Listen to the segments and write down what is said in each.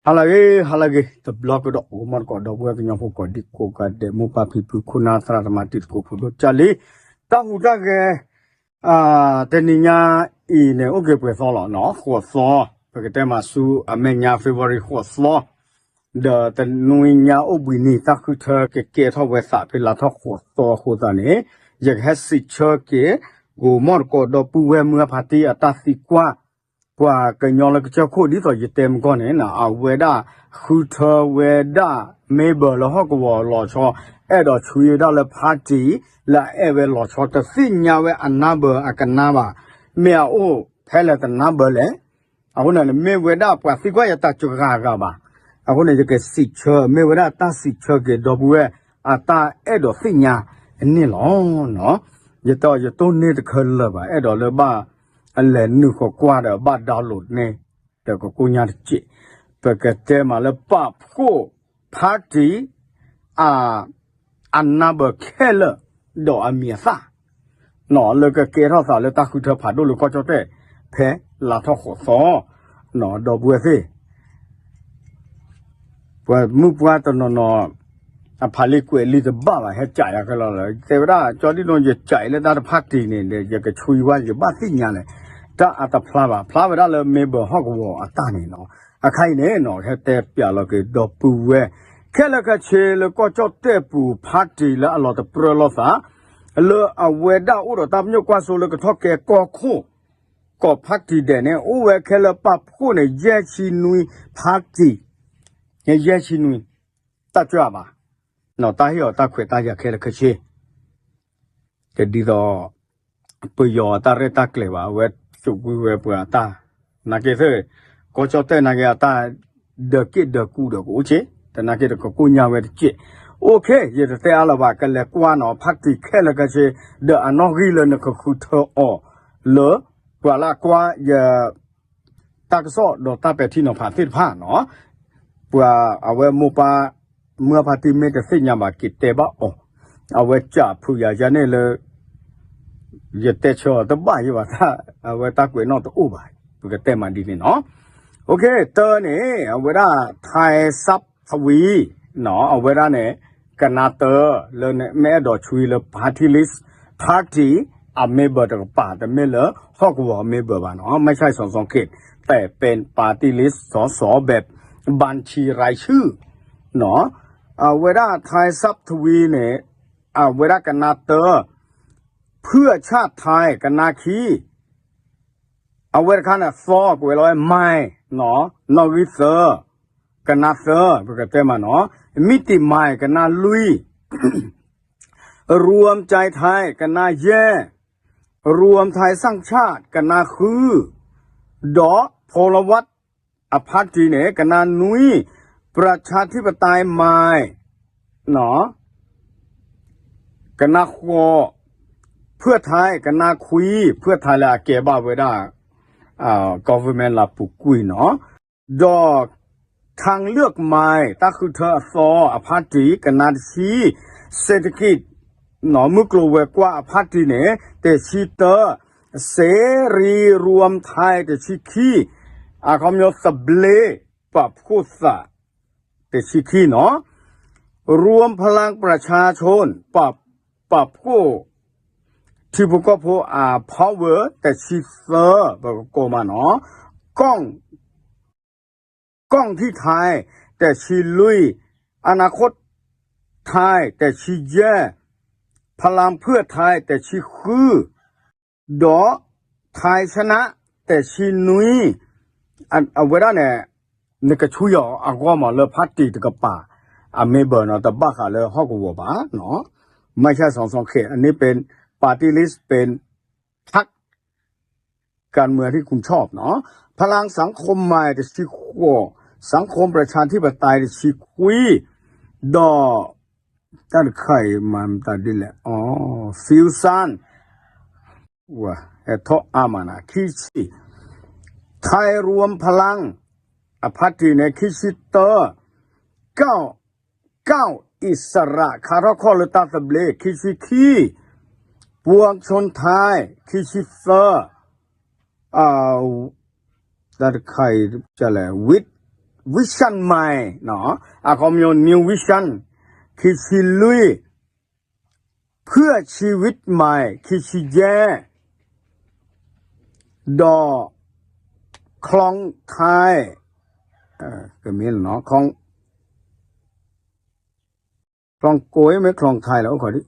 halage the block do umar ko do wa nya ko dik ko ka de mu pa phi phu khuna tra ma tit ko phu do chali ta hu ta ge te ni nya I ne o ge pwe so lo no ho so pe te ma su a me nya February ho so the te nui nya o bui ni ta khu the ke tho we sa phi la tho ho ta ne ye ha si che ke go mor ko do pu we mu pha ti ta si kwa qua cái nhau là cái chỗ khô đi rồi chỉ tìm con này là à về đó khu thơ về đó mấy bữa là họ có lò cho ở đó chui đó là party là ở về lò cho tới xin nhau về ăn nà bữa à cái nà bà mẹ ô thế là cái nà bữa đấy à hôm nay là mấy về đó quả phi quá ta chụp gà bà à hôm nay cái xịt chơi mấy về đó ta xịt chơi cái đồ bữa à ta ở đó xin nhà này nó giờ tôi nên được hơn là bà ở đó là bà anh lên nụ có qua đó bắt đầu lụt nè, để có cô nhà chị, bởi cái tema là bắp cô party anh nằm ở kia là đó anh miệt sa, nó là cái kia thao sao là ta cứ thở phá đôi lúc có cho thế, thế là thao khổ số, nó đó bùa gì, và mức qua tao nó phá lý quê lý từ ba mà hết chạy à cái là thế đó cho đi nó chạy là ta party này để cái chui qua cái bát gì nhà này ta à ta phá đó là mấy bữa học của ta này nó à khai này nó hết tép bia là cái đồ bùa cái là cái chế là có cho tép bùa party là là ta pro là sao là à về đó ở đó ta mới qua số là cái thóc cái có party đấy này ở về cái là bắp khu này dễ chi nuôi party dễ chi nuôi ta chưa bà nó ta hiểu ta khỏe ta giờ cái là cái chế cái đi đó bây giờ ta re ta kể vào về chụp về bữa ta là cái thế có cho tên là cái ta được cu được cũ chếแต่那个个姑娘为的接 OK 也是这样了吧个来关了拍的开了个是的啊那个了那个khu thơ哦了qua là qua giờ ta cái số đồ ta phải thi nó phá phá nó qua à về mua pa mưa phá thì mấy cái sinh nhà mà kịp tế bảo ồ à về trả phụ nhà cho nên là giờ tế cho tới bài như vậy ta à về ta quên nó tới u bài cái tế mà đi này nó OK ตัวนี้เอาไว้ได้ไทยซับทวีเนาะเอาไว้ได้เนี่ยกันนาเตอร์เลยเนี่ยแม่ดอกชุยเลยพาร์ตี้ลิสต์พาร์ตี้อ่ะไม่เบอร์แต่ป่าแต่ไม่เหลือฮอกวอไม่เบอร์บ้านเนาะไม่ใช่สองเขตแต่เป็นปาร์ตี้ลิสต์สแบบบัญชีรายชื่อเนาะเอาไว้ได้ไทยซับทวีเนี่ยเอาไว้ได้กันนาเตอร์เพื่อชาติไทยกันนาคีเอาไว้ข้างน่ะซ้อกูไว้ร้อยไม้เนาะนอวิเซอร์กันนาเซอร์ปกติมาเนาะมิติไม้กันนาลุย รวมใจไทยกันนาแย่รวมไทยสร้างชาติกันนาคือดอพลวัตอภัทรีเนี่ยกันนานุยประชาธิปไตยไม้เนาะกันนาคอเพื่อไทยกันนาคุยเพื่อไทยละเก็บบ้าไว้ได้government ละปุกุยเนาะดอกทางเลือกใหม่ตาคือเธอซออภัทรีกันนาชีเศรษฐกิจหนอมุกลัวกว่าอภัทรีเนี่ยแต่ชีเตอร์เสรีรวมไทยแต่ชีขี้คำยศเบลปับคุสะแต่ชีขี้เนาะรวมพลังประชาชนปับผู้ที่พวกก็พวกpower แต่ชีเซอร์แบบโกมาเนาะกล้องที่ไทยแต่ชีลุยอนาคตไทยแต่ชีแย่พลังเพื่อไทยแต่ชีคือดอไทยชนะแต่ชีนุยเอาไว้ได้เนี่ยนี่ก็ช่วยอ่ะก็มาเลยพัดตีตะกป่าไม่เบอร์เนาะแต่บ้าขาเลยฮอกวัวบ้าเนาะไม่ใช่สองเขตอันนี้เป็นปาร์ตี้ลิสต์เป็นพรรคการเมืองที่คุณชอบเนาะพลังสังคมใหม่แต่ชีขั้วสังคมประชาธิปไตยแต่ชีคุยดอตั้งใครมันตัดดิแหละฟิวซันว่าทออามานะคิชิไทยรวมพลังอภัทรีในคิชิเตอร์เก้าอิสระคาร์คอลตาสเบลคิชิคีปวงชนไทยคิชิเซอร์ตัดใครจะแหละ วิชั่นใหม่เนาะคอมมิวนิววิชั่นคือชีลุยเพื่อชีวิตใหม่คือชีแย่ดอคลองไทยก็มีเนาะคลองโกยไม่คลองไทยแล้วขอดิ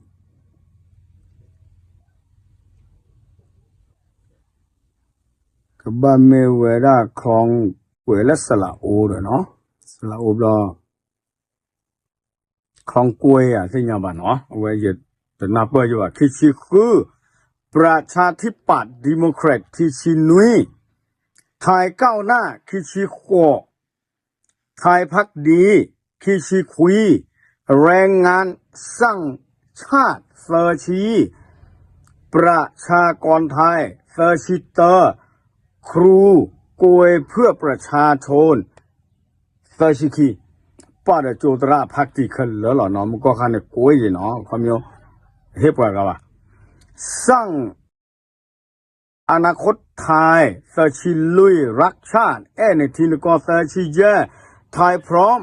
ก็บ้านเมเวด้าคลองเวลสละโอด้วยเนาะสละโอบลอคลองกวยสิญญาบ้านเนาะเอาไว้ยึดแต่นับเปิดอยู่ว่าคือชีคือประชาธิปัตย์ดิโมแครตคือชีนุยไทยก้าวหน้าคือชีโคไทยพักดีคือชีคุยแรงงานสร้างชาติเซอร์ชีประชากรไทยเซอร์ชิเตอร์ครูโกยเพื่อประชาชนเซอร์ชิคีป้าเดโจตระพักดีขึ้นแล้วหรอเนาะมันก็คันโกยเนาะความโยเฮ็ดว่ากันว่าสร้างอนาคตไทยเซอร์ชิลุยรักชาติในทีนก็เซอร์ชิเยไทยพร้อม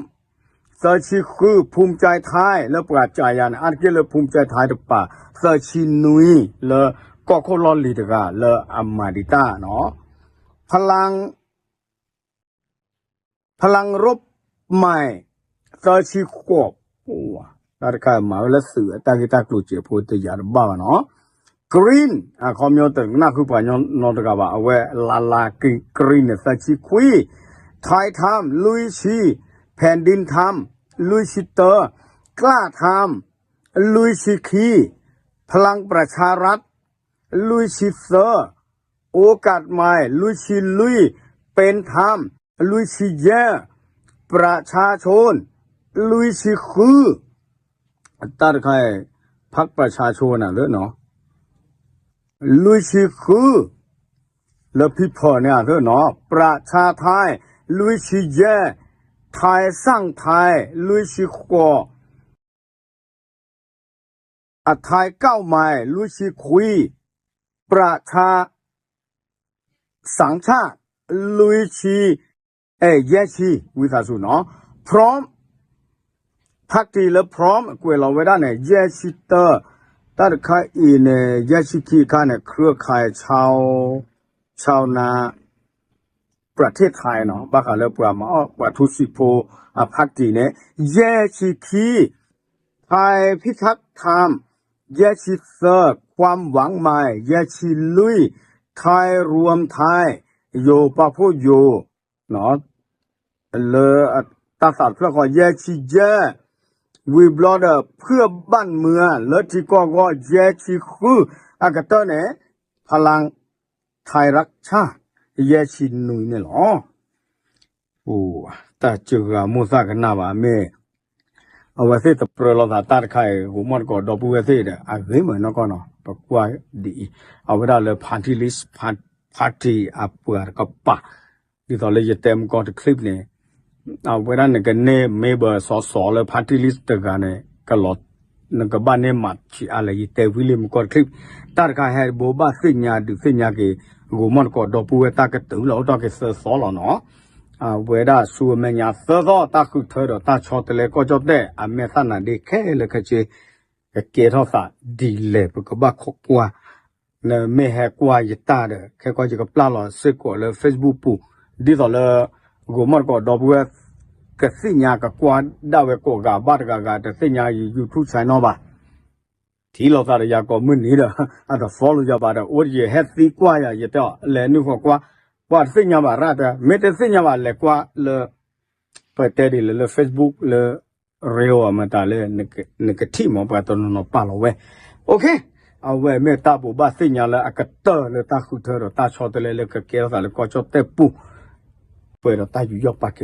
เซอร์ชิคือภูมิใจไทยแล้วประกาศยานอันเกี่ยวกับภูมิใจไทยตป่าเซอร์ชินุยแล้วก็โคลอลีตกาแล้วอามาดิตาเนาะพลังรบใหม่เซอร์ชิกบโอ้ตาการมาแล้วเสือตากิตากลูเจพูดแต่ยาบ้าเนาะกรีนคอมมิวเตอร์น่าคือป่านนอตกาว่าเอาไว้ลากรีนเนี่ยเซอร์ชิคุยไทยทำลุยชีแผ่นดินทำลุยชิเตอร์กล้าทำลุยชิคีพลังประชารัฐลุยชิเซอร์โอกาสใหม่ลุยชิลุยเป็นธรรมลุยชิแย่ประชาชนลุยชิคือตัดใครพักประชาชนน่ะเลยเนาะลุยชิคือแล้วพี่พ่อเนี่ยเลยเนาะประชาไทยลุยชิแย่ไทยสร้างไทยลุยชิขวไทยเก้าใหม่ลุยชิคุยประชาสังชาติลุยชีแยชีวิสาสุเนาะพร้อมพักดีแล้วพร้อมกวยเราไว้ได้เนี่ยแยชิเตอร์ตัดข่ายเนี่ยแยชิคีข้าเนี่ยเครือข่ายชาวนาประเทศไทยเนาะบ้ากันแล้วปรามาว่าทุสิโพพักดีเนี่ยแยชิคีไทยพิทักษ์ธรรมแยชิเซอร์ความหวังใหม่แยชิลุยไทยรวมไทยโยปะโพโยเนาะเลตาสัตว์เพื่อขอแยชิเจวีบลอดเพื่อบ้านเมืองแล้วที่ก็แยชิคืออากาศเนี่ยพลังไทยรักชาติแยชินุยเนี่ยหรอโอ้แต่เจอมุสากันนาว่าเมเอาไว้เสร็จเปลือกเราตัดไข่หัวมันก็ดอกบัวเสร็จอะไรเหมือนนั่นก็เนาะปกว่าดีเอาไว้ได้เลยพาร์ตี้ลิสต์พาร์ตี้เปิดก็ปะที่ตอนเลยจะเต็มก่อนคลิปเนี่ยเอาไว้ได้เนี่ยกันเนี่ยไม่เบอร์สอเลยพาร์ตี้ลิสต์กันเนี่ยก็หลอดนั่นก็บ้านเนี่ยมัดที่อะไรยี่เตวิลิมก่อนคลิปตัดไข่ให้โบบาสิ่งยาดูสิ่งยาเกี่ยวหัวมันก็ดอกบัวตากระตุ้นแล้วตากระสอแล้วเนาะเวลาสูบมันยาเสือตาคือเธอตาชอตเลยก็จบได้เมื่อสันนั้นดีแค่เลยก็จะเกี่ยวกับดีเลยเพราะว่าเขากว่าเนี่ยไม่ให้กว่าจะตาเด้อแค่ก็จะกับปลาหล่อซื้อกว่าเลยเฟซบุ๊กปุ๊ดีต่อเลยกูมันก็ดอกบัวก็สิ่งยาก็กว่าดาวก็กาบาดก็แต่สิ่งยาอยู่ทุกสายนอบ่ที่เราตาอยากก็มึนนี่เด้อแต่ follow จะบ่าเด้อโอ้ยเฮ็ดสิกว่าอย่าเด้อเลยนึกว่าสิ่งยาบ่าระเด้อไม่แต่สิ่งยาบ่าเลยกว่าเลยเปิดแต่ดิเลย Facebook เลยเรียวมาตาเลยนึกที่หมอปลาตอนนอปาเราเว้ยโอเคเอาไว้เมื่อตาบุบาสิ่งยาเลยก็เตอเลยตาคือเธอตาชอตเลยก็เกี่ยวกับเลยก็จบแต่ปุ๊เปิดตาอยู่ยกปากแก